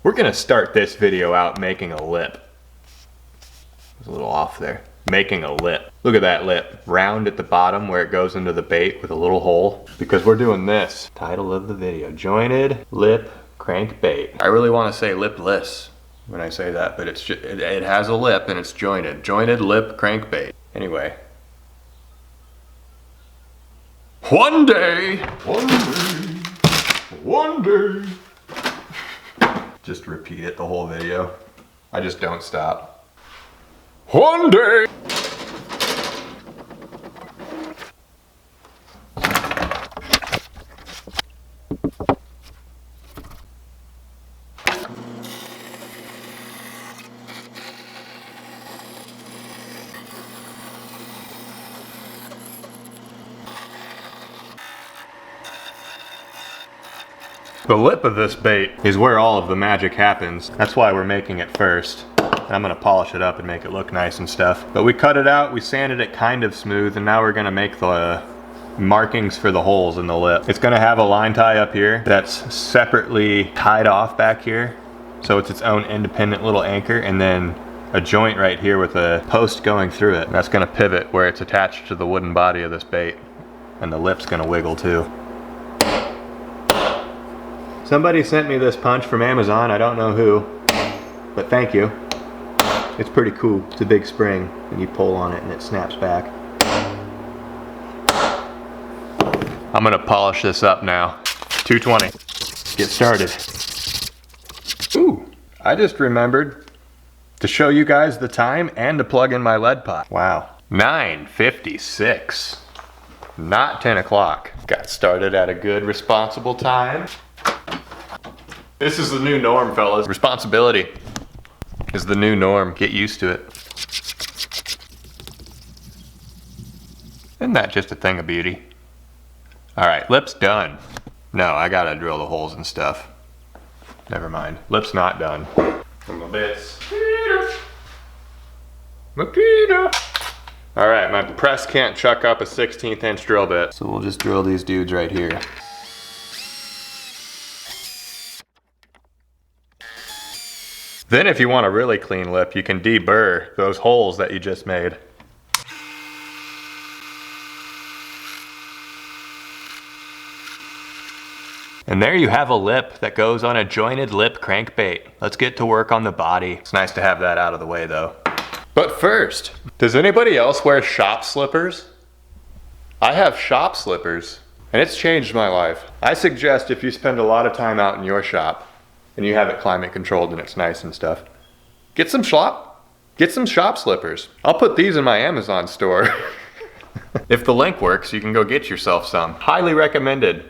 We're gonna start this video out making a lip. It was a little off there. Making a lip. Look at that lip. Round at the bottom where it goes into the bait with a little hole. Because we're doing this. Title of the video, Jointed Lip CrankBait. I really want to say lipless when I say that, but it's just, it has a lip and it's jointed. Jointed Lip CrankBait. Anyway. One day. Just repeat it the whole video. I just don't stop. One day. The lip of this bait is where all of the magic happens. That's why we're making it first. And I'm gonna polish it up and make it look nice and stuff. But we cut it out, we sanded it kind of smooth, and now we're gonna make the markings for the holes in the lip. It's gonna have a line tie up here that's separately tied off back here. So it's its own independent little anchor, and then a joint right here with a post going through it. And that's gonna pivot where it's attached to the wooden body of this bait. And the lip's gonna wiggle too. Somebody sent me this punch from Amazon, I don't know who, but thank you. It's pretty cool. It's a big spring, and you pull on it and it snaps back. I'm gonna polish this up now. 220. Get started. Ooh, I just remembered to show you guys the time and to plug in my lead pot. Wow. 9:56. Not 10 o'clock. Got started at a good, responsible time. This is the new norm, fellas. Responsibility is the new norm. Get used to it. Isn't that just a thing of beauty? All right, lip's done. No, I gotta drill the holes and stuff. Never mind. Lip's not done. From the bits. All right, my press can't chuck up a 16th inch drill bit, so we'll just drill these dudes right here. Then if you want a really clean lip, you can deburr those holes that you just made. And there you have a lip that goes on a jointed lip crankbait. Let's get to work on the body. It's nice to have that out of the way though. But first, does anybody else wear shop slippers? I have shop slippers, and it's changed my life. I suggest if you spend a lot of time out in your shop, and you have it climate controlled and it's nice and stuff, get some shop slippers. I'll put these in my Amazon store. If the link works, you can go get yourself some. Highly recommended.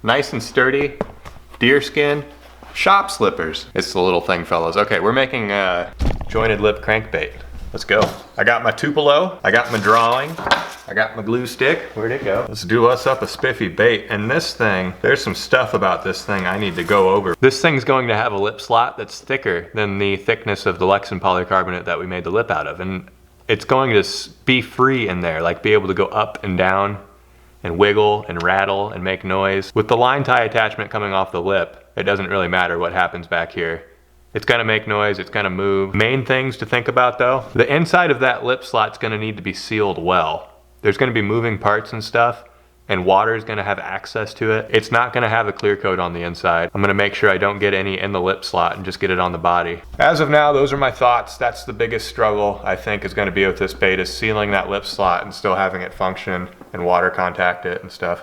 Nice and sturdy, deerskin, shop slippers. It's the little thing, fellas. Okay, we're making a jointed lip crankbait. Let's go. I got my Tupelo, I got my drawing, I got my glue stick. Where'd it go? Let's do us up a spiffy bait. And this thing, there's some stuff about this thing I need to go over. This thing's going to have a lip slot that's thicker than the thickness of the Lexan polycarbonate that we made the lip out of. And it's going to be free in there, like be able to go up and down and wiggle and rattle and make noise. With the line tie attachment coming off the lip, it doesn't really matter what happens back here. It's gonna make noise, it's gonna move. Main things to think about though, the inside of that lip slot's gonna need to be sealed well. There's gonna be moving parts and stuff, and water is gonna have access to it. It's not gonna have a clear coat on the inside. I'm gonna make sure I don't get any in the lip slot and just get it on the body. As of now, those are my thoughts. That's the biggest struggle I think is gonna be with this bait, is sealing that lip slot and still having it function and water contact it and stuff.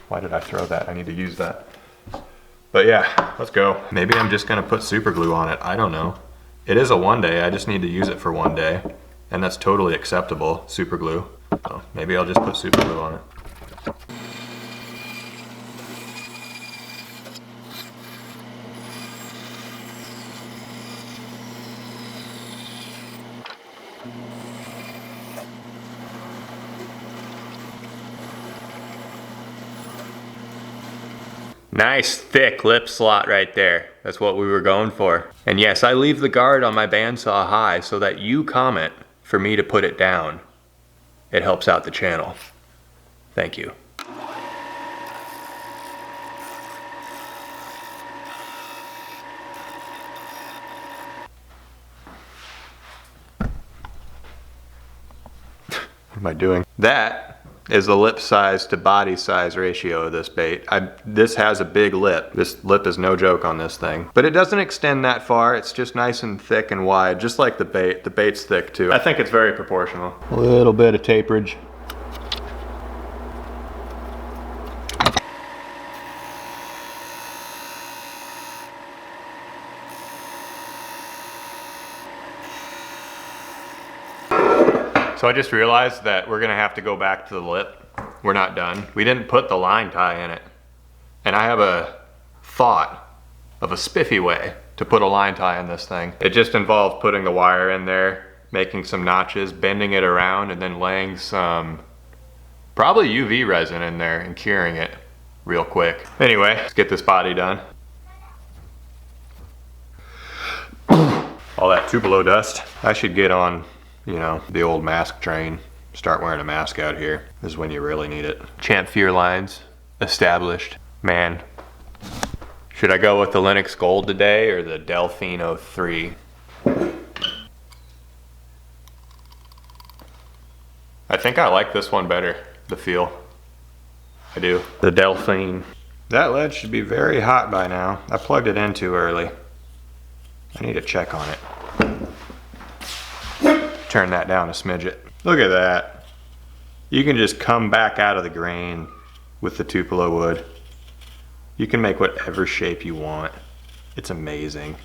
Why did I throw that? I need to use that. But yeah, let's go. Maybe I'm just gonna put super glue on it, I don't know. It is a one day, I just need to use it for one day. And that's totally acceptable, super glue. So maybe I'll just put super glue on it. Nice thick lip slot right there. That's what we were going for. And yes, I leave the guard on my bandsaw high so that you comment for me to put it down. It helps out the channel. Thank you. am I doing? That is the lip size to body size ratio of this bait. This has a big lip. This lip is no joke on this thing. But it doesn't extend that far. It's just nice and thick and wide, just like the bait. The bait's thick too. I think it's very proportional. A little bit of taperage. So I just realized that we're gonna have to go back to the lip. We're not done. We didn't put the line tie in it. And I have a thought of a spiffy way to put a line tie in this thing. It just involves putting the wire in there, making some notches, bending it around, and then laying some probably UV resin in there and curing it real quick. Anyway, let's get this body done. All that Tupelo dust. I should get on, you know, the old mask train. Start wearing a mask out here. This is when you really need it. Champ fear lines established. Man, should I go with the Lynx Gold today or the Delfino 3? I think I like this one better, the feel. I do. The Delphine. That lead should be very hot by now. I plugged it in too early. I need to check on it. Turn that down a smidget. Look at that. You can just come back out of the grain with the Tupelo wood. You can make whatever shape you want. It's amazing.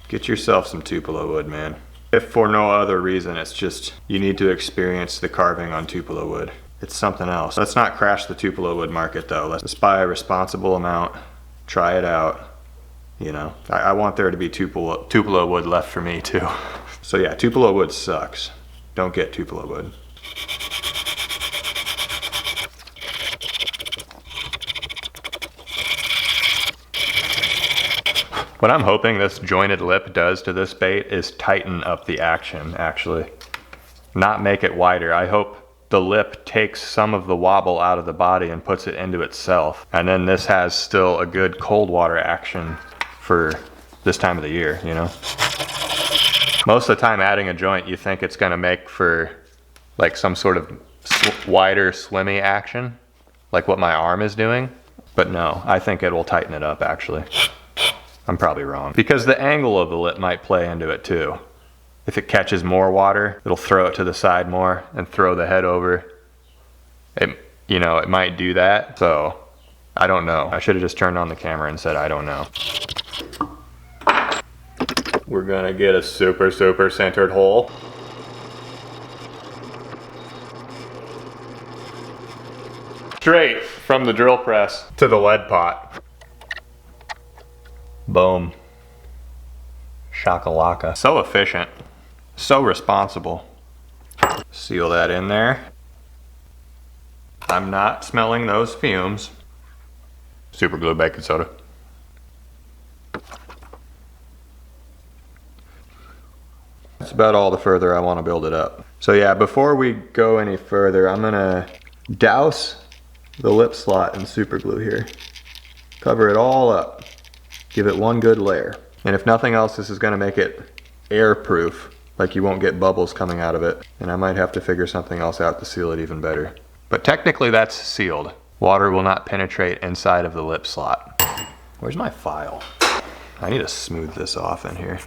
Get yourself some Tupelo wood, man. If for no other reason, it's just you need to experience the carving on Tupelo wood. It's something else. Let's not crash the Tupelo wood market though. Let's buy a responsible amount, try it out. You know, I want there to be Tupelo wood left for me too. So yeah, Tupelo wood sucks. Don't get Tupelo wood. What I'm hoping this jointed lip does to this bait is tighten up the action, actually. Not make it wider. I hope the lip takes some of the wobble out of the body and puts it into itself. And then this has still a good cold water action for this time of the year, you know? Most of the time adding a joint, you think it's gonna make for like some sort of wider, swimmy action, like what my arm is doing. But no, I think it will tighten it up actually. I'm probably wrong. Because the angle of the lip might play into it too. If it catches more water, it'll throw it to the side more and throw the head over. It, you know, it might do that. So, I don't know. I should have just turned on the camera and said, I don't know. We're gonna get a super centered hole. Straight from the drill press to the lead pot. Boom. Shakalaka. So efficient. So responsible. Seal that in there. I'm not smelling those fumes. Super glue baking soda. That's about all the further I want to build it up. So yeah, before we go any further, I'm gonna douse the lip slot in super glue here. Cover it all up. Give it one good layer. And if nothing else, this is gonna make it airproof, like you won't get bubbles coming out of it. And I might have to figure something else out to seal it even better. But technically that's sealed. Water will not penetrate inside of the lip slot. Where's my file? I need to smooth this off in here.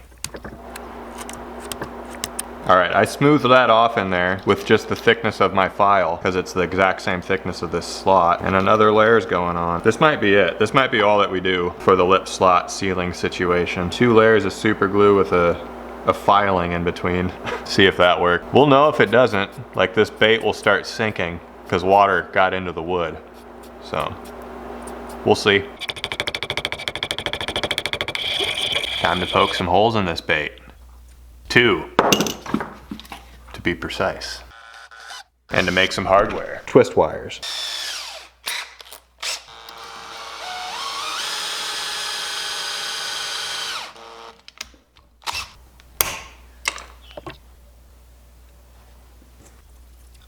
All right, I smoothed that off in there with just the thickness of my file because it's the exact same thickness of this slot, and another layer's going on. This might be it. This might be all that we do for the lip slot sealing situation. 2 layers of super glue with a filing in between. See if that works. We'll know if it doesn't. Like this bait will start sinking because water got into the wood. So, we'll see. Time to poke some holes in this bait. 2. To be precise. And to make some hardware. Twist wires.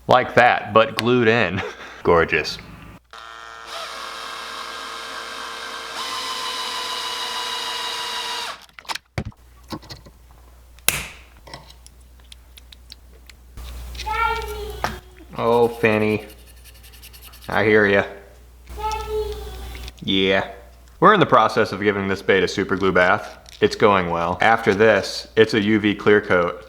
Like that, but glued in. Gorgeous. Oh, Fanny. I hear ya. Yeah. We're in the process of giving this bait a super glue bath. It's going well. After this, it's a UV clear coat.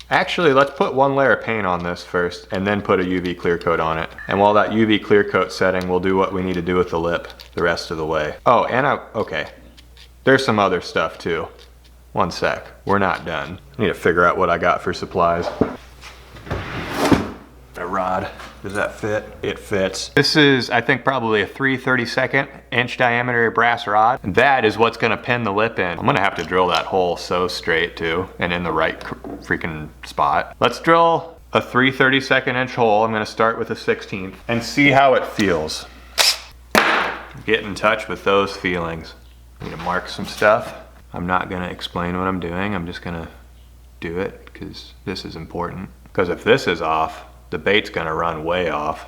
Actually, let's put one layer of paint on this first and then put a UV clear coat on it. And while that UV clear coat setting, we'll do what we need to do with the lip the rest of the way. Oh, and okay. There's some other stuff too. One sec, we're not done. I need to figure out what I got for supplies. A rod, does that fit? It fits. This is, I think, probably a 3/32 inch diameter brass rod. And that is what's gonna pin the lip in. I'm gonna have to drill that hole so straight too, and in the right freaking spot. Let's drill a 3/32 inch hole. I'm gonna start with a 16th and see how it feels. Get in touch with those feelings. I need to mark some stuff. I'm not gonna explain what I'm doing. I'm just gonna do it because this is important. Because if this is off, the bait's gonna run way off.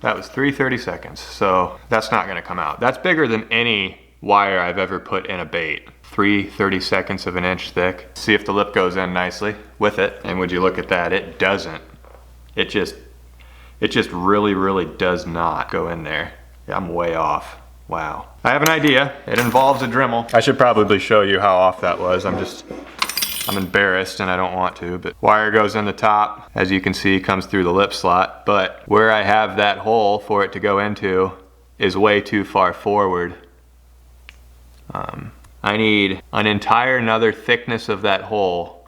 That was 3/32, so that's not gonna come out. That's bigger than any wire I've ever put in a bait. 3/32 of an inch thick. See if the lip goes in nicely with it. And would you look at that? It doesn't. It just really, really does not go in there. I'm way off. Wow. I have an idea. It involves a Dremel. I should probably show you how off that was. I'm embarrassed and I don't want to, but wire goes in the top. As you can see, comes through the lip slot, but where I have that hole for it to go into is way too far forward. I need an entire another thickness of that hole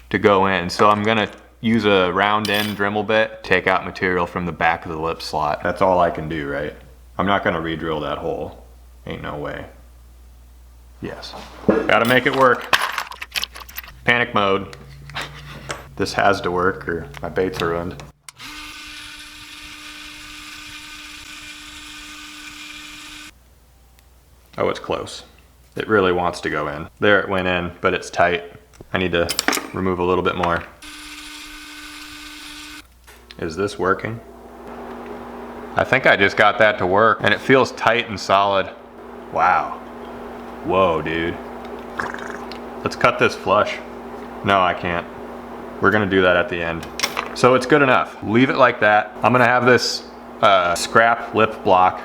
to go in. So I'm gonna use a round end Dremel bit, take out material from the back of the lip slot. That's all I can do, right? I'm not gonna re-drill that hole. Ain't no way. Yes. Gotta make it work. Panic mode. This has to work or my baits are ruined. Oh, it's close. It really wants to go in. There it went in, but it's tight. I need to remove a little bit more. Is this working? I think I just got that to work and it feels tight and solid. Wow. Whoa, dude. Let's cut this flush. No, I can't. We're gonna do that at the end. So it's good enough. Leave it like that. I'm gonna have this scrap lip block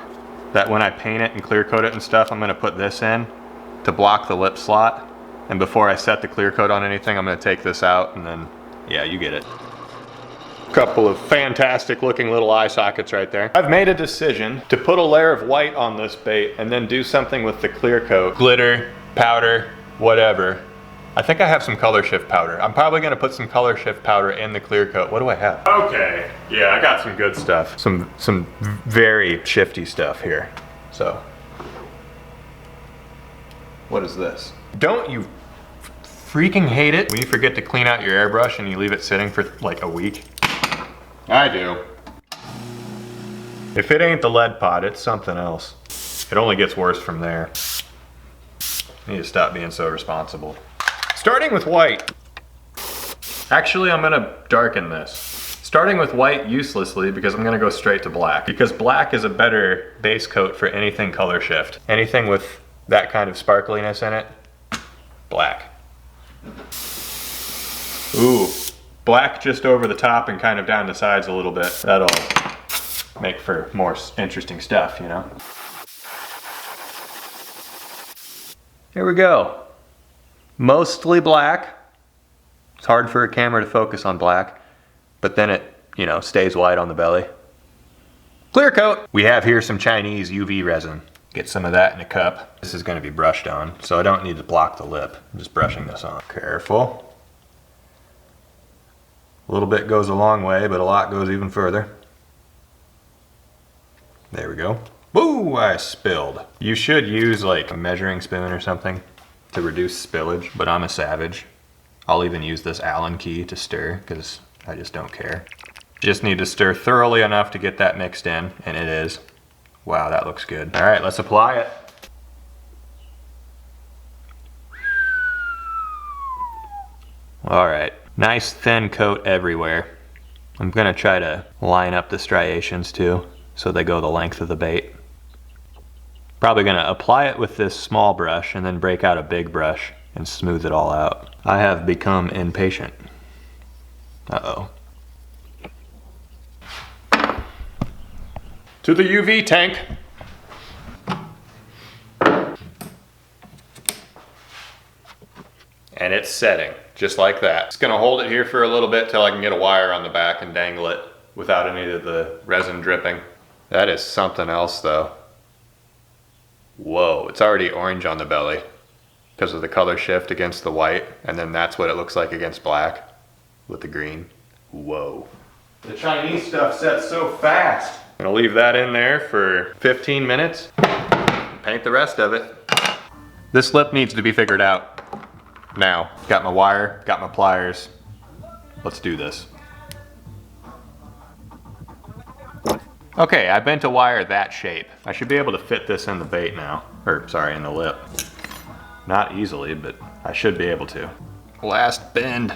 that when I paint it and clear coat it and stuff, I'm gonna put this in to block the lip slot. And before I set the clear coat on anything, I'm gonna take this out and then, yeah, you get it. Couple of fantastic looking little eye sockets right there. I've made a decision to put a layer of white on this bait and then do something with the clear coat. Glitter, powder, whatever. I think I have some color shift powder. I'm probably gonna put some color shift powder in the clear coat. What do I have? Okay, yeah, I got some good stuff. Some very shifty stuff here. So, what is this? Don't you freaking hate it when you forget to clean out your airbrush and you leave it sitting for like a week? I do. If it ain't the lead pot, it's something else. It only gets worse from there. I need to stop being so responsible. Starting with white. Actually, I'm gonna darken this. Starting with white uselessly because I'm gonna go straight to black. Because black is a better base coat for anything color shift. Anything with that kind of sparkliness in it, black. Ooh, black just over the top and kind of down the sides a little bit. That'll make for more interesting stuff, you know? Here we go. Mostly black. It's hard for a camera to focus on black, but then it, you know, stays white on the belly. Clear coat. We have here some Chinese UV resin. Get some of that in a cup. This is gonna be brushed on, so I don't need to block the lip. I'm just brushing this on. Careful. A little bit goes a long way, but a lot goes even further. There we go. Woo, I spilled. You should use like a measuring spoon or something to reduce spillage, but I'm a savage. I'll even use this Allen key to stir because I just don't care. Just need to stir thoroughly enough to get that mixed in, and it is. Wow, that looks good. All right, let's apply it. All right, nice thin coat everywhere. I'm gonna try to line up the striations too, so they go the length of the bait. Probably gonna apply it with this small brush and then break out a big brush and smooth it all out. I have become impatient. Uh-oh. To the UV tank. And it's setting, just like that. Just gonna hold it here for a little bit till I can get a wire on the back and dangle it without any of the resin dripping. That is something else though. Whoa, it's already orange on the belly because of the color shift against the white, and then that's what it looks like against black with the green. Whoa. The Chinese stuff sets so fast. I'm gonna leave that in there for 15 minutes, paint the rest of it. This lip needs to be figured out. Now, got my wire, got my pliers. Let's do this. Okay, I bent a wire that shape. I should be able to fit this in the bait now. Or, sorry, in the lip. Not easily, but I should be able to. Last bend.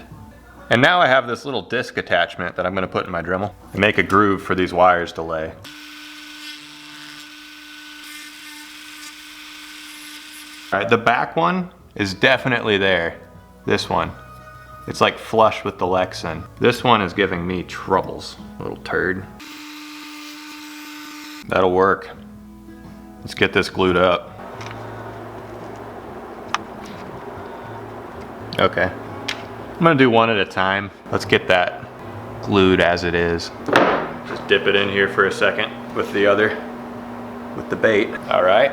And now I have this little disc attachment that I'm gonna put in my Dremel and make a groove for these wires to lay. All right, the back one is definitely there. This one. It's like flush with the Lexan. This one is giving me troubles, little turd. That'll work. Let's get this glued up. Okay. I'm gonna do one at a time. Let's get that glued as it is. Just dip it in here for a second with the bait. All right.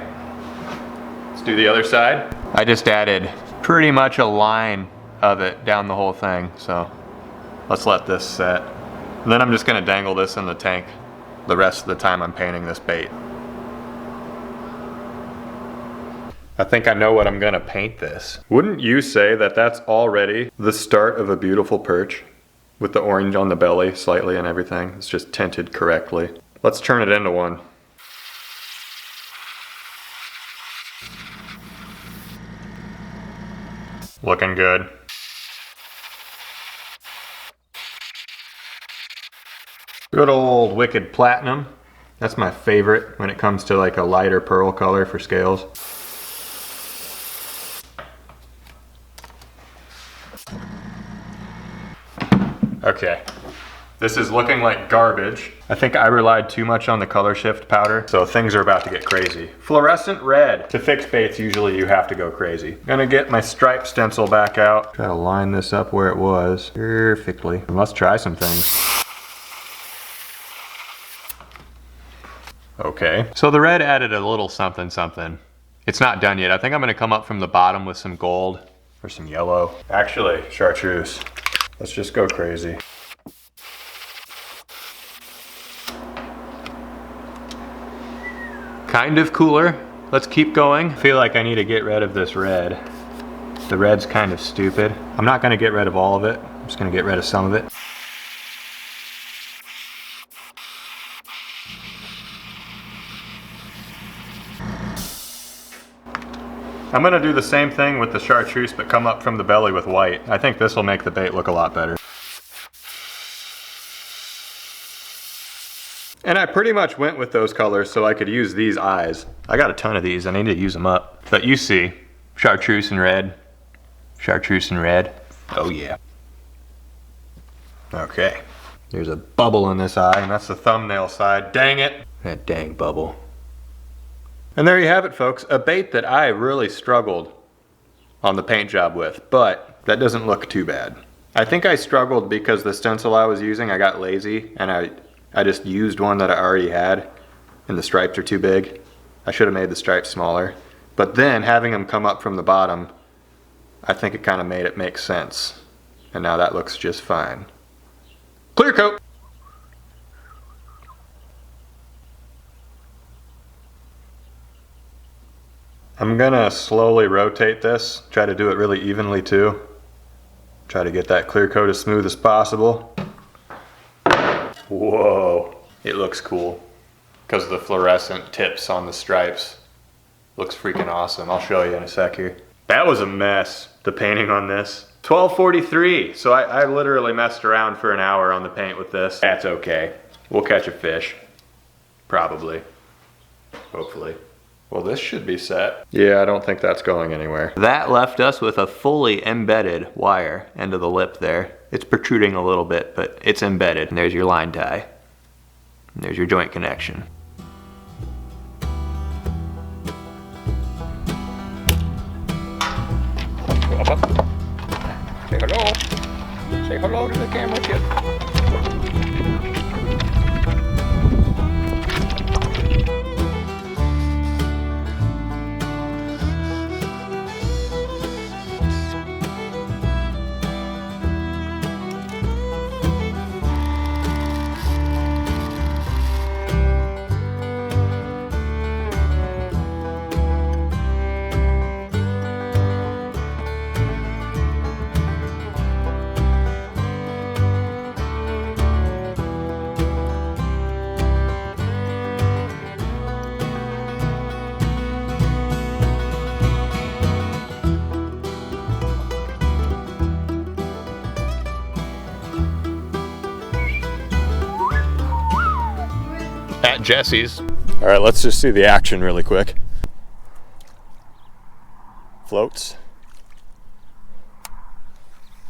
Let's do the other side. I just added pretty much a line of it down the whole thing, so let's let this set. And then I'm just gonna dangle this in the tank the rest of the time I'm painting this bait. I think I know what I'm gonna paint this. Wouldn't you say that that's already the start of a beautiful perch? With the orange on the belly slightly and everything. It's just tinted correctly. Let's turn it into one. Looking good. Good old Wicked Platinum. That's my favorite when it comes to like a lighter pearl color for scales. Okay, this is looking like garbage. I think I relied too much on the color shift powder, so things are about to get crazy. Fluorescent red. To fix baits, usually you have to go crazy. Gonna get my stripe stencil back out. Try to line this up where it was perfectly. Let's try some things. Okay, so the red added a little something something. It's not done yet. I think I'm gonna come up from the bottom with some gold or some yellow. Actually, chartreuse. Let's just go crazy. Kind of cooler. Let's keep going. I feel like I need to get rid of this red. The red's kind of stupid. I'm not gonna get rid of all of it. I'm just gonna get rid of some of it. I'm gonna do the same thing with the chartreuse, but come up from the belly with white. I think this will make the bait look a lot better. And I pretty much went with those colors so I could use these eyes. I got a ton of these, I need to use them up. But you see, chartreuse and red. Chartreuse and red. Oh yeah. Okay. There's a bubble in this eye, and that's the thumbnail side. Dang it. That dang bubble. And there you have it, folks. A bait that I really struggled on the paint job with, but that doesn't look too bad. I think I struggled because the stencil I was using, I got lazy, and I just used one that I already had, and the stripes are too big. I should have made the stripes smaller. But then, having them come up from the bottom, I think it kind of made it make sense. And now that looks just fine. Clear coat! I'm gonna slowly rotate this, try to do it really evenly too. Try to get that clear coat as smooth as possible. Whoa, it looks cool. Because of the fluorescent tips on the stripes. Looks freaking awesome. I'll show you in a sec here. That was a mess, the painting on this. 12:43, so I literally messed around for an hour on the paint with this. That's okay. We'll catch a fish. Probably. Hopefully. Well, this should be set. Yeah, I don't think that's going anywhere. That left us with a fully embedded wire into the lip there. It's protruding a little bit, but it's embedded. And there's your line tie. And there's your joint connection. Say hello. Say hello to the camera, kid. At Jesse's. All right, let's just see the action really quick. Floats.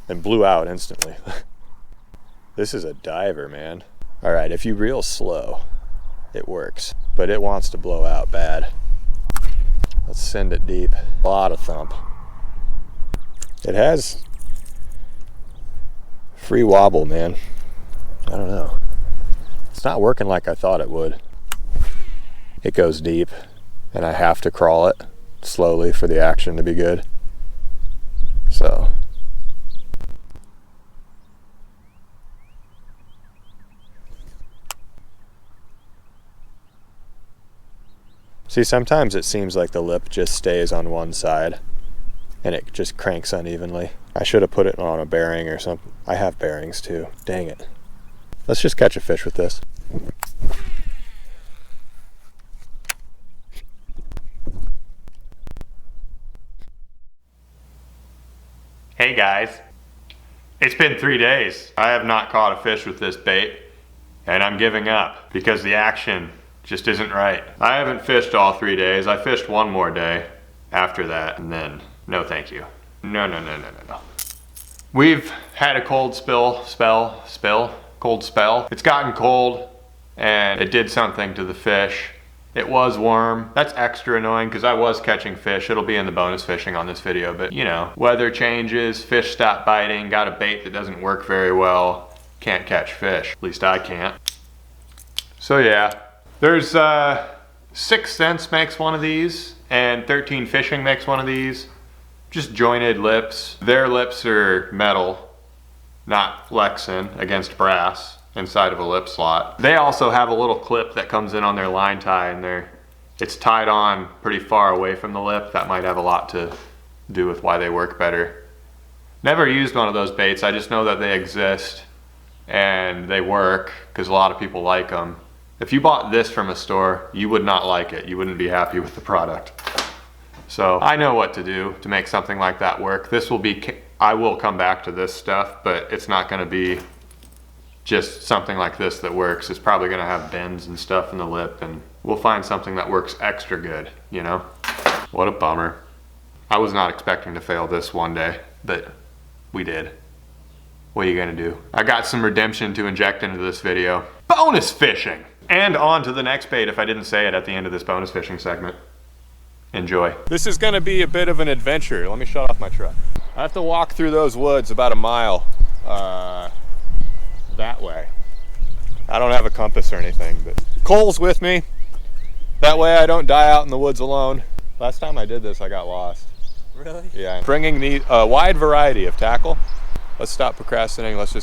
And blew out instantly. This is a diver, man. All right, if you reel slow, it works, but it wants to blow out bad. Let's send it deep. A lot of thump. It has free wobble, man. I don't know. It's not working like I thought it would. It goes deep, and I have to crawl it slowly for the action to be good. So. See, sometimes it seems like the lip just stays on one side, and it just cranks unevenly. I should have put it on a bearing or something. I have bearings too. Dang it. Let's just catch a fish with this. Hey guys, it's been 3 days. I have not caught a fish with this bait, and I'm giving up because the action just isn't right. I haven't fished all 3 days. I fished one more day after that, and then no thank you. No. We've had a cold cold spell. It's gotten cold and it did something to the fish. It was warm. That's extra annoying because I was catching fish. It'll be in the bonus fishing on this video, but you know, weather changes, fish stop biting, got a bait that doesn't work very well, can't catch fish. At least I can't. So yeah, there's 6 Cents makes one of these and 13 Fishing makes one of these. Just jointed lips. Their lips are metal, not Lexan, against brass inside of a lip slot. They also have a little clip that comes in on their line tie, and it's tied on pretty far away from the lip. That might have a lot to do with why they work better. Never used one of those baits. I just know that they exist and they work because a lot of people like them. If you bought this from a store, you would not like it. You wouldn't be happy with the product. So I know what to do to make something like that work. This will be, I will come back to this stuff, but it's not gonna be just something like this that works. It's probably gonna have bends and stuff in the lip, and we'll find something that works extra good, you know? What a bummer. I was not expecting to fail this one day, but we did. What are you gonna do? I got some redemption to inject into this video. Bonus fishing! And on to the next bait if I didn't say it at the end of this bonus fishing segment. Enjoy. This is gonna be a bit of an adventure. Let me shut off my truck. I have to walk through those woods about a mile that way. I don't have a compass or anything, but Cole's with me. That way I don't die out in the woods alone. Last time I did this, I got lost. Really? Yeah, I'm bringing a wide variety of tackle. Let's stop procrastinating. Let's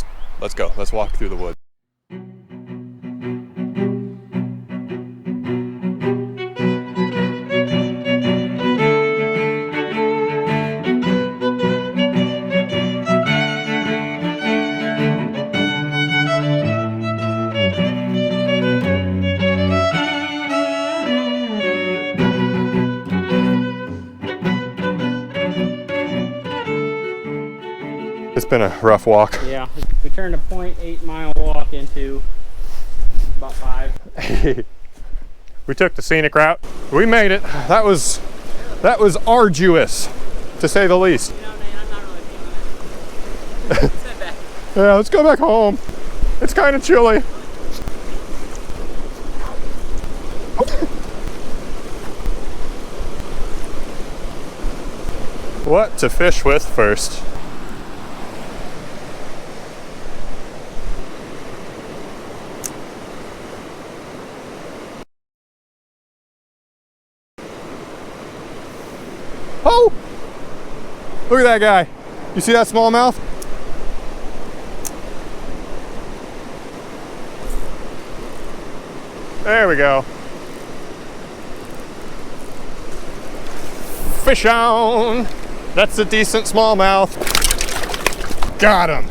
go. Let's walk through the woods. It's been a rough walk. Yeah, we turned a 0.8 mile walk into about 5. We took the scenic route. We made it. That was arduous, to say the least. You know, man, I'm not really feeling it. Let's head back. Yeah, let's go back home. It's kind of chilly. What to fish with first? Oh! Look at that guy. You see that smallmouth? There we go. Fish on! That's a decent smallmouth. Got him.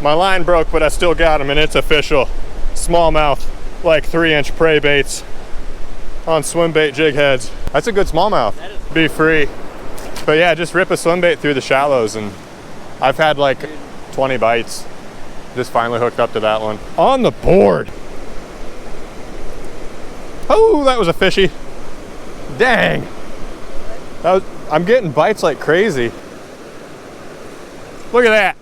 My line broke, but I still got him, and it's official. Smallmouth, like 3-inch prey baits on swim bait jig heads. That's a good smallmouth. Be free. But yeah, just rip a swim bait through the shallows, and I've had like 20 bites. Just finally hooked up to that one. On the board. Oh, that was a fishy. Dang. I'm getting bites like crazy. Look at that.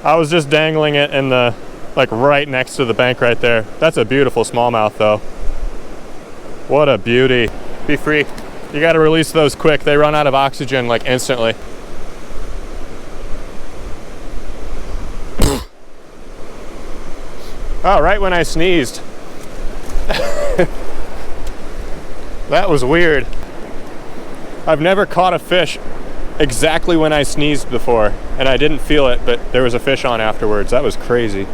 I was just dangling it in the, like right next to the bank right there. That's a beautiful smallmouth though. What a beauty. Be free. You gotta release those quick. They run out of oxygen like instantly. Oh, right when I sneezed. That was weird. I've never caught a fish exactly when I sneezed before, and I didn't feel it, but there was a fish on afterwards. That was crazy.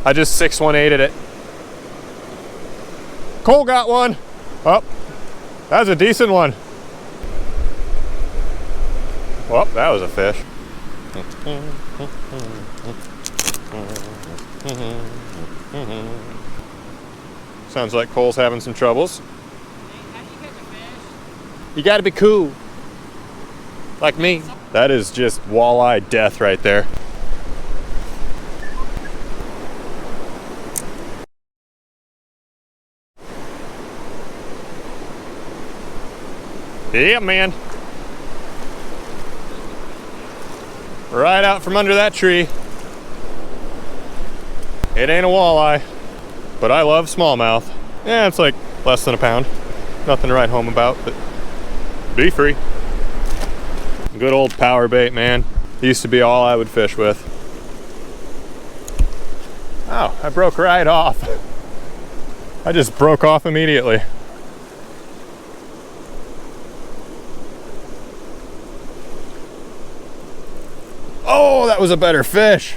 I just 618'd it. Cole got one. Oh, that was a decent one. Well, that was a fish. Sounds like Cole's having some troubles. How do you catch a fish? You gotta be cool. Like me. That is just walleye death right there. Yeah, man. Right out from under that tree. It ain't a walleye, but I love smallmouth. Yeah, it's like less than a pound. Nothing to write home about, but be free. Good old power bait, man. Used to be all I would fish with. Oh, I broke right off. I just broke off immediately. Oh, that was a better fish.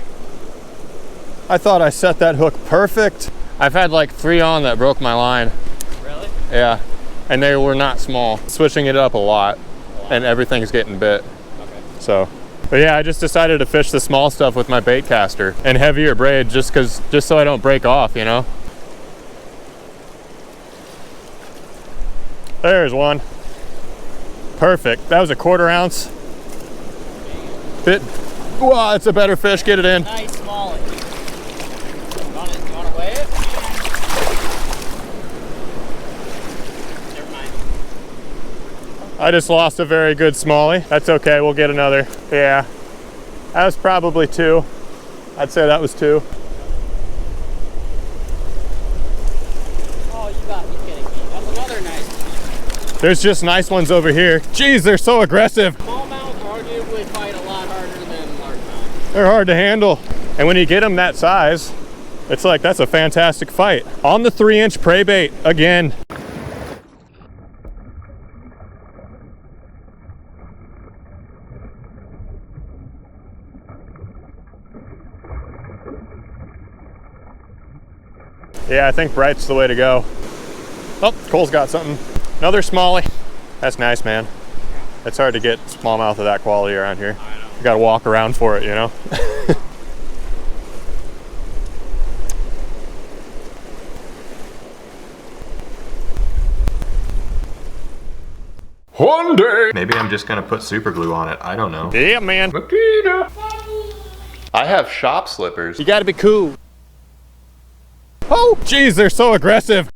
I thought I set that hook perfect. I've had like 3 on that broke my line. Really? Yeah, and they were not small. Switching it up a lot, and everything's getting bit. Okay. So, but yeah, I just decided to fish the small stuff with my bait caster and heavier braid just so I don't break off, you know? There's one. Perfect. That was a 1/4 ounce. Bit. Wow, it's a better fish. Get it in. Nice smallie. You want to weigh it? Never mind. I just lost a very good smallie. That's okay, we'll get another. Yeah, that was probably 2. I'd say that was 2. Oh, you kidding me. That's another nice one. There's just nice ones over here. Jeez, they're so aggressive. Smallmouth arguably fight a lot harder than largemouth. They're hard to handle. And when you get them that size, it's like, that's a fantastic fight. On the 3-inch prey bait again. Yeah, I think bright's the way to go. Oh, Cole's got something. Another smallie. That's nice, man. It's hard to get smallmouth of that quality around here. I know. You gotta walk around for it, you know? One day. Maybe I'm just gonna put super glue on it. I don't know. Yeah, man. Makita. I have shop slippers. You gotta be cool. Oh, geez, they're so aggressive.